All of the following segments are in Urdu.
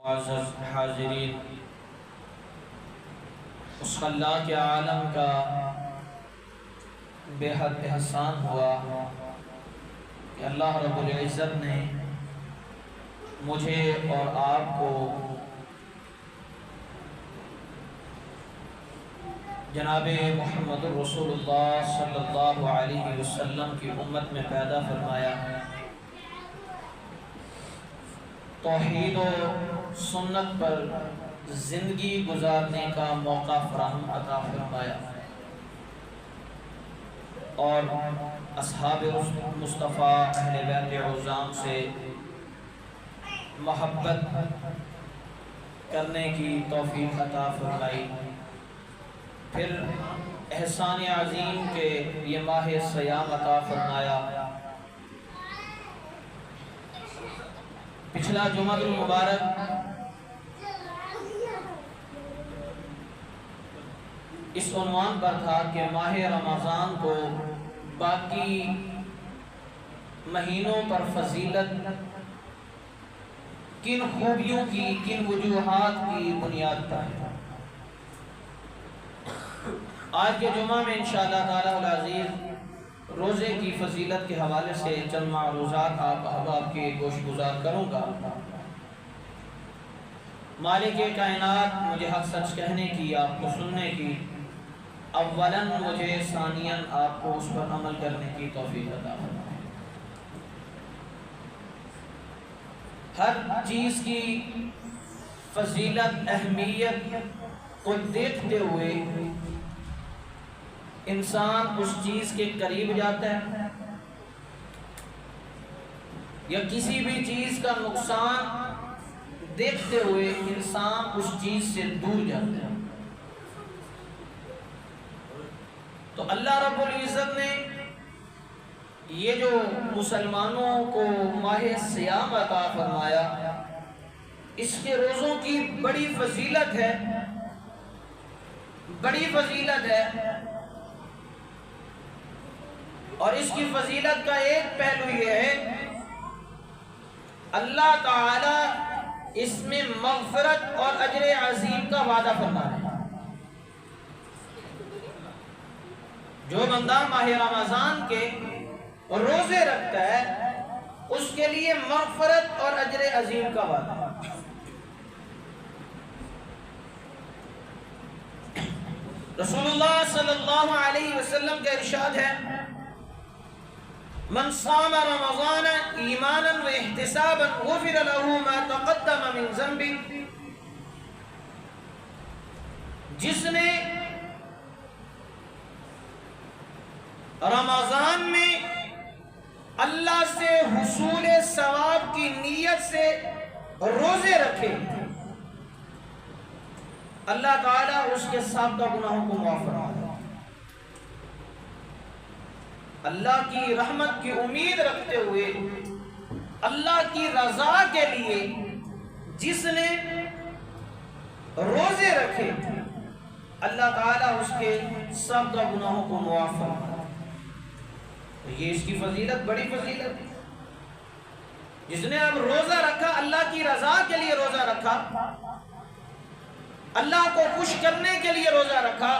معزز حاضرین، اس اللہ کے عالم کا بے حد احسان ہوا کہ اللہ رب العزت نے مجھے اور آپ کو جناب محمد رسول اللہ صلی اللہ علیہ وسلم کی امت میں پیدا فرمایا، توحید و سنت پر زندگی گزارنے کا موقع فراہم عطا فرمایا، اور اصحاب مصطفیٰ اہل بیت عظام سے محبت کرنے کی توفیق عطا فرمائی۔ پھر احسان عظیم کے یہ ماہ صیام عطا فرمایا۔ پچھلا جمعہ المبارک اس عنوان پر تھا کہ ماہ رمضان کو باقی مہینوں پر فضیلت کن خوبیوں کی، کن وجوہات کی بنیاد پر ہے۔ آج کے جمعہ میں انشاءاللہ تعالی العزیز روزے کی فضیلت کے حوالے سے چند معروضات آپ احباب کے گوش گزار کروں گا۔ مالک کائنات مجھے حق سچ کہنے کی، آپ کو سننے کی، اولاً مجھے، ثانیاً آپ کو اس پر عمل کرنے کی توفیق عطا فرمائے۔ ہر چیز کی فضیلت، اہمیت کو دیکھتے ہوئے انسان اس چیز کے قریب جاتا ہے، یا کسی بھی چیز کا نقصان دیکھتے ہوئے انسان اس چیز سے دور جاتا ہے۔ تو اللہ رب العزت نے یہ جو مسلمانوں کو ماہ صیام عطا فرمایا، اس کے روزوں کی بڑی فضیلت ہے، بڑی فضیلت ہے۔ اور اس کی فضیلت کا ایک پہلو یہ ہے، اللہ تعالی اس میں مغفرت اور اجر عظیم کا وعدہ فرما ہے۔ جو بندہ ماہ رمضان کے روزے رکھتا ہے، اس کے لیے مغفرت اور اجر عظیم کا وعدہ ہے۔ رسول اللہ صلی اللہ علیہ وسلم کا ارشاد ہے، من صام رمضان ایمانا و احتسابا غفر له ما تقدم من ذنبه، جس نے رمضان میں اللہ سے حصول ثواب کی نیت سے روزے رکھے، اللہ تعالیٰ اس کے سابقہ گناہوں کو معاف فرما دے۔ اللہ کی رحمت کی امید رکھتے ہوئے، اللہ کی رضا کے لیے جس نے روزے رکھے، اللہ تعالیٰ اس کے سابقہ گناہوں کو معاف فرما دے۔ یہ اس کی فضیلت، بڑی فضیلت ہے۔ جس نے اب روزہ رکھا، اللہ کی رضا کے لیے روزہ رکھا، اللہ کو خوش کرنے کے لیے روزہ رکھا،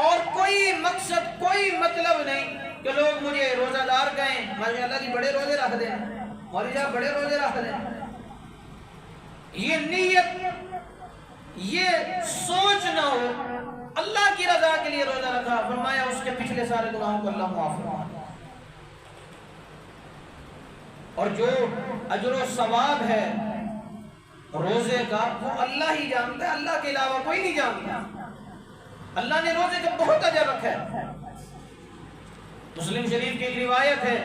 اور کوئی مقصد، کوئی مطلب نہیں کہ لوگ مجھے روزہ دار کہیں، ماشاء اللہ جی بڑے روزے رکھ دیں، مولوی صاحب بڑے روزے رکھ دیں۔ یہ نیت، یہ سوچ نہ ہو، اللہ کی رضا کے لیے روزہ رکھا، فرمایا اس کے پچھلے سارے گناہوں کو اللہ معاف فرما دے۔ اور جو اجر و ثواب ہے روزے کا، وہ اللہ ہی جانتا ہے، اللہ کے علاوہ کوئی نہیں جانتا۔ اللہ نے روزے کا بہت اجر رکھا ہے۔ مسلم شریف کی ایک روایت ہے،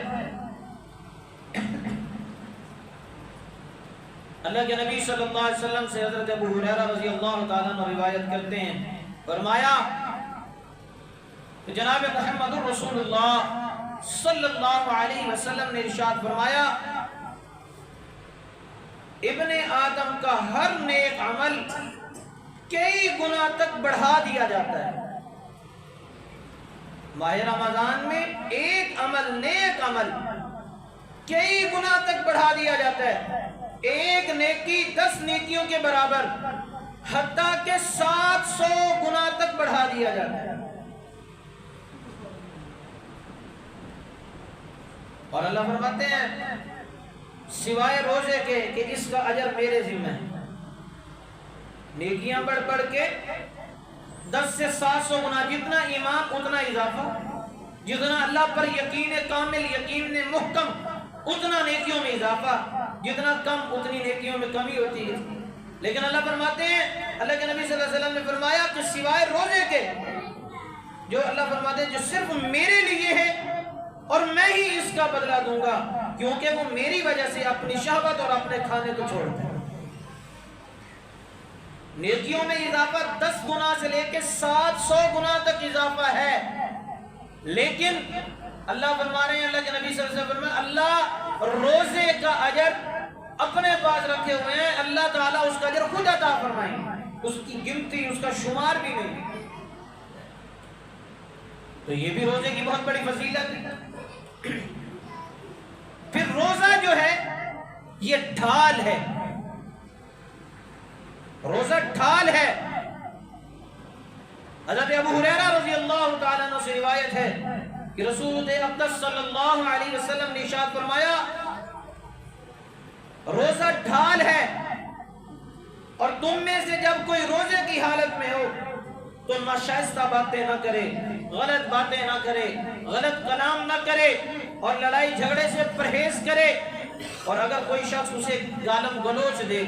اللہ کے نبی صلی اللہ علیہ وسلم سے حضرت ابو ہریرہ رضی اللہ تعالیٰ عنہ روایت کرتے ہیں، فرمایا کہ جناب محمد رسول اللہ صلی اللہ علیہ وسلم نے ارشاد فرمایا، ابن آدم کا ہر نیک عمل کئی گنا تک بڑھا دیا جاتا ہے۔ ماہ رمضان میں ایک عمل، نیک عمل کئی گنا تک بڑھا دیا جاتا ہے۔ ایک نیکی 10 نیکیوں کے برابر، حتیٰ کہ 700 گنا تک بڑھا دیا جاتا ہے۔ اور اللہ فرماتے ہیں سوائے روزے کے کہ اس کا اجر میرے ذمہ ہے۔ نیکیاں بڑھ بڑھ کے 10 سے 700 گنا، جتنا ایمان اتنا اضافہ، جتنا اللہ پر یقین کامل، یقین محکم، اتنا نیکیوں میں اضافہ، جتنا کم اتنی نیکیوں میں کمی ہوتی ہے۔ لیکن اللہ فرماتے ہیں، اللہ کے نبی صلی اللہ علیہ وسلم نے فرمایا کہ سوائے روزے کے، جو اللہ فرماتے ہیں جو صرف میرے لیے ہے اور میں ہی اس کا بدلہ دوں گا، کیونکہ وہ میری وجہ سے اپنی شہوت اور اپنے کھانے کو چھوڑتا ہے۔ نیکیوں میں اضافہ 10 گنا سے لے کے 700 گنا تک اضافہ ہے، لیکن اللہ فرما رہے ہیں، اللہ کے نبی صلی اللہ علیہ وسلم فرمایا اللہ روزے کا اجر اپنے پاس رکھے ہوئے ہیں، اللہ تعالیٰ اس کا اجر خود عطا فرمائیں گے، اس کی گنتی، اس کا شمار بھی نہیں۔ تو یہ بھی روزے کی بہت بڑی فضیلت ہے۔ پھر روزہ جو ہے یہ ڈھال ہے، روزہ ڈھال ہے۔ حضرت ابو ہریرہ رضی اللہ تعالیٰ عنہ سے روایت ہے کہ رسول اقدس صلی اللہ علیہ وسلم نے ارشاد فرمایا روزہ ڈھال ہے، اور تم میں سے جب کوئی روزے کی حالت میں ہو تو ناشائستہ باتیں نہ کرے، غلط باتیں نہ کرے، غلط کلام نہ کرے، اور لڑائی جھگڑے سے پرہیز کرے، اور اگر کوئی شخص اسے گالم گلوچ دے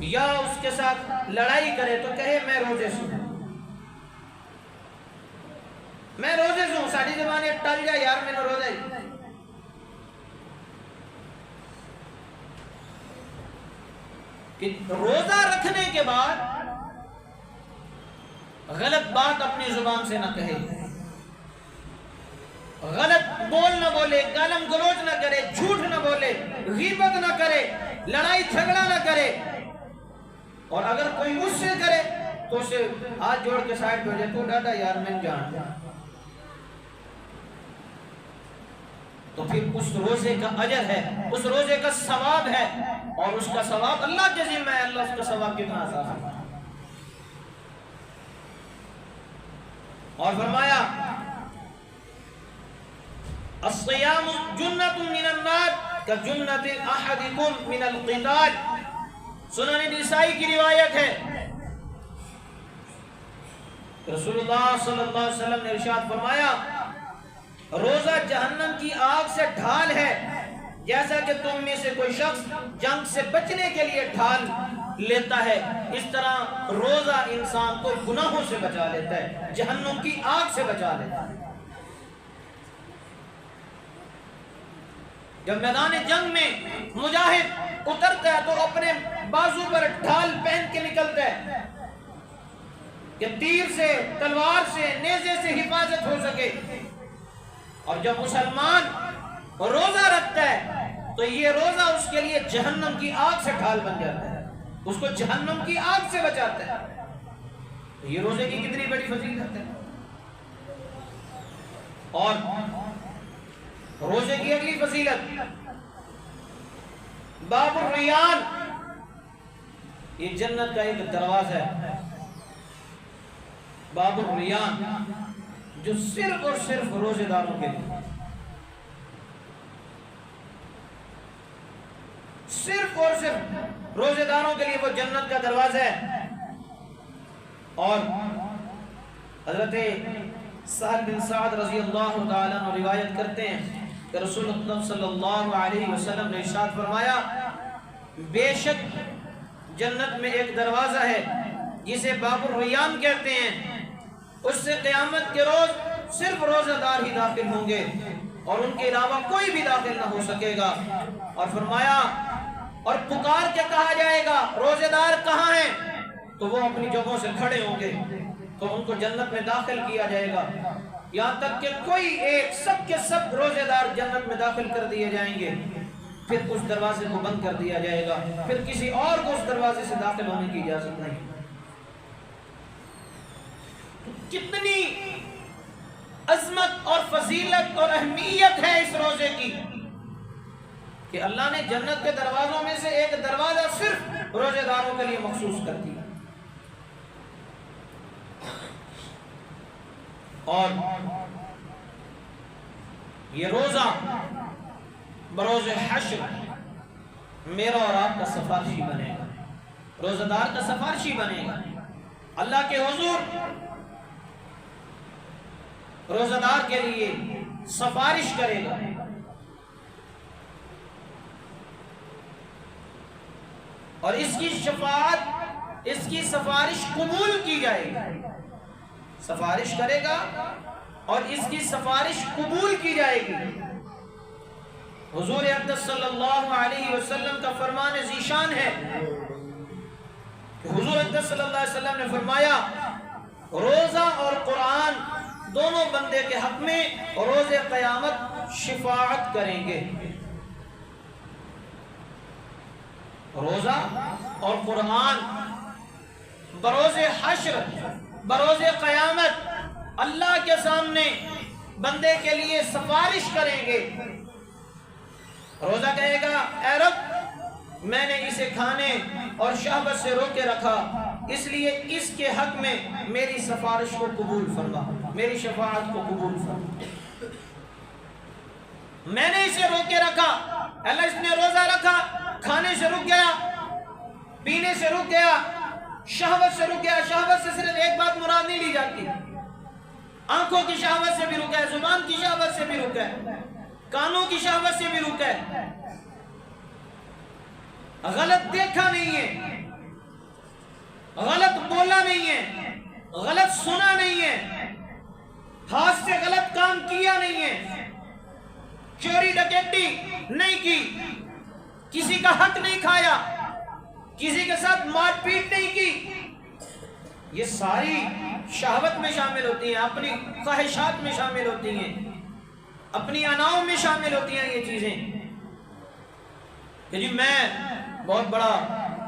یا اس کے ساتھ لڑائی کرے تو کہے میں روزے سے ہوں، میں روزے سے ہوں، ساڑھی زبانیں ٹل جائے یار میں نے روزے۔ کہ روزہ رکھنے کے بعد غلط بات اپنی زبان سے نہ کہے، غلط بول نہ بولے، گالم گلوچ نہ کرے، جھوٹ نہ بولے، غیبت نہ کرے، لڑائی جھگڑا نہ کرے، اور اگر کوئی اس سے کرے تو اسے ہاتھ جوڑ کے سائڈ پہ ہو جائے، تو ڈاٹا یار میں جانتا، تو پھر اس روزے کا اجر ہے، اس روزے کا ثواب ہے، اور اس کا ثواب اللہ کے ذمہ ہے، اللہ اس کا ثواب کتنا آسان ہے۔ اور فرمایا الصیام جنۃ من النار کجنۃ احدکم من القتال، سنن نسائی کی روایت ہے، رسول اللہ صلی اللہ علیہ وسلم نے ارشاد فرمایا روزہ جہنم کی آگ سے ڈھال ہے، جیسا کہ تم میں سے کوئی شخص جنگ سے بچنے کے لیے ڈھال لیتا ہے، اس طرح روزہ انسان کو گناہوں سے بچا لیتا ہے، جہنم کی آگ سے بچا لیتا ہے۔ جب میدان جنگ میں مجاہد اترتا ہے تو اپنے بازو پر ڈھال پہن کے نکلتا ہے کہ تیر سے، تلوار سے، نیزے سے حفاظت ہو سکے، اور جب مسلمان روزہ رکھتا ہے تو یہ روزہ اس کے لیے جہنم کی آگ سے ڈھال بن جاتا ہے، اس کو جہنم کی آگ سے بچاتا ہے۔ تو یہ روزے کی کتنی بڑی فضیلت ہے۔ اور روزے کی اگلی فضیلت باب الریان، یہ جنت کا ایک دروازہ ہے، باب الریان، جو صرف اور صرف روزے داروں کے لیے، صرف اور صرف روزے داروں کے لیے وہ جنت کا دروازہ ہے۔ اور حضرت سہل بن سعد رضی اللہ تعالیٰ عنہ روایت کرتے ہیں کہ رسول اللہ صلی اللہ علیہ وسلم نے ارشاد فرمایا بے شک جنت میں ایک دروازہ ہے جسے باب الریان کہتے ہیں، اس سے قیامت کے روز صرف روزہ دار ہی داخل ہوں گے اور ان کے علاوہ کوئی بھی داخل نہ ہو سکے گا۔ اور فرمایا اور پکار کے کہا جائے گا روزے دار کہاں ہیں، تو وہ اپنی جگہوں سے کھڑے ہوں گے، تو ان کو جنت میں داخل کیا جائے گا، یہاں تک کہ کوئی ایک، سب کے سب روزے دار جنت میں داخل کر دیے جائیں گے، پھر اس دروازے کو بند کر دیا جائے گا، پھر کسی اور کو اس دروازے سے داخل ہونے کی اجازت نہیں۔ کتنی عظمت اور فضیلت اور اہمیت ہے اس روزے کی، کہ اللہ نے جنت کے دروازوں میں سے ایک دروازہ صرف روزے داروں کے لیے مخصوص کر دیا. اور یہ روزہ بروز حشر میرا اور آپ کا سفارشی بنے گا، روزہ دار کا سفارشی بنے گا اللہ کے حضور. روزہ دار کے لیے سفارش کرے گا. اور اس کی شفاعت، اس کی سفارش قبول کی جائے گی. سفارش کرے گا اور اس کی سفارش قبول کی جائے گی. حضور اقدس صلی اللہ علیہ وسلم کا فرمان ذیشان ہے کہ حضور اقدس صلی اللہ علیہ وسلم نے فرمایا روزہ اور قرآن دونوں بندے کے حق میں روز قیامت شفاعت کریں گے. روزہ اور قرآن بروز حشر، بروز قیامت اللہ کے سامنے بندے کے لیے سفارش کریں گے. روزہ کہے گا اے رب میں نے اسے کھانے اور شہوت سے روکے رکھا، اس لیے اس کے حق میں میری سفارش کو قبول فرما، میری شفاعت کو قبول فرما. میں نے اسے روکے رکھا، اللہ اس نے روزہ رکھا، کھانے سے رک گیا، پینے سے رک گیا، شہوت سے رک گیا. شہوت سے صرف ایک بات مراد نہیں لی جاتی، آنکھوں کی شہوت سے بھی رکا ہے، زبان کی شہوت سے بھی رکا ہے، کانوں کی شہوت سے بھی رکا ہے. غلط دیکھا نہیں ہے، غلط بولا نہیں ہے، غلط سنا نہیں ہے، ہاتھ سے غلط کام کیا نہیں ہے، چوری ڈکیتی نہیں کی، کسی کا حق نہیں کھایا، کسی کے ساتھ مار پیٹ نہیں کی. یہ ساری شہوت میں شامل ہوتی ہیں، اپنی خواہشات میں شامل ہوتی ہیں، اپنی اناؤں میں شامل ہوتی ہیں یہ چیزیں کہ جی میں بہت بڑا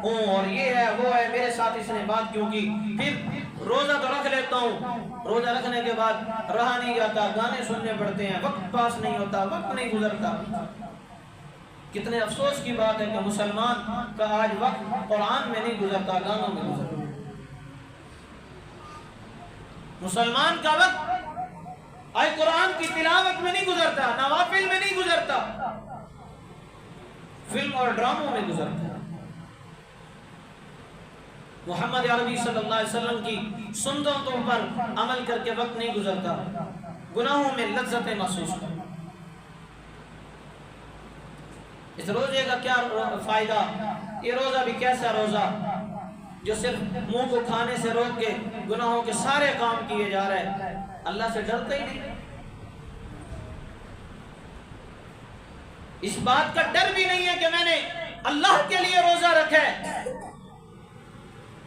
ہوں اور یہ ہے وہ ہے، میرے ساتھ اس نے بات کیوں کی. پھر روزہ تو رکھ لیتا ہوں، روزہ رکھنے کے بعد رہا نہیں جاتا، گانے سننے پڑتے ہیں، وقت پاس نہیں ہوتا، وقت نہیں گزرتا. کتنے افسوس کی بات ہے کہ مسلمان کا آج وقت قرآن میں نہیں گزرتا، گانوں میں گزرتا. مسلمان کا وقت آج قرآن کی تلاوت میں نہیں گزرتا، نوافل میں نہیں گزرتا، فلم اور ڈراموں میں گزرتا. محمد عربی صلی اللہ علیہ وسلم کی سنتوں پر عمل کر کے وقت نہیں گزرتا، گناہوں میں لذتیں محسوس کرتا. اس روزے کا کیا فائدہ؟ یہ روزہ بھی کیسا روزہ جو صرف منہ کو کھانے سے روک کے گناہوں کے سارے کام کیے جا رہے ہیں، اللہ سے ڈرتا ہی نہیں. اس بات کا ڈر بھی نہیں ہے کہ میں نے اللہ کے لیے روزہ رکھا ہے،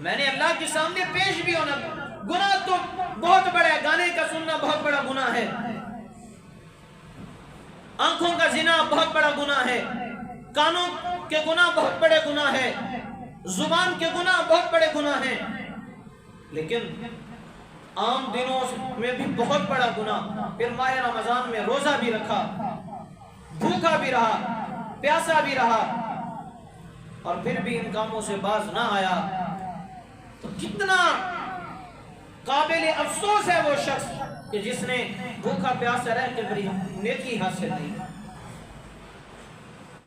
میں نے اللہ کے سامنے پیش بھی ہونا. گناہ تو بہت بڑا ہے، گانے کا سننا بہت بڑا گناہ ہے، آنکھوں کا زنا بہت بڑا گناہ ہے، کانوں کے گناہ بہت بڑے گناہ ہے، زبان کے گناہ بہت بڑے گناہ ہیں. لیکن عام دنوں میں بھی بہت بڑا گناہ. پھر ماہ رمضان میں روزہ بھی رکھا، بھوکا بھی رہا، پیاسا بھی رہا، اور پھر بھی ان کاموں سے باز نہ آیا. تو کتنا قابل افسوس ہے وہ شخص کہ جس نے بھوکا پیاسا رہ کے بڑی نیکی حاصل کی.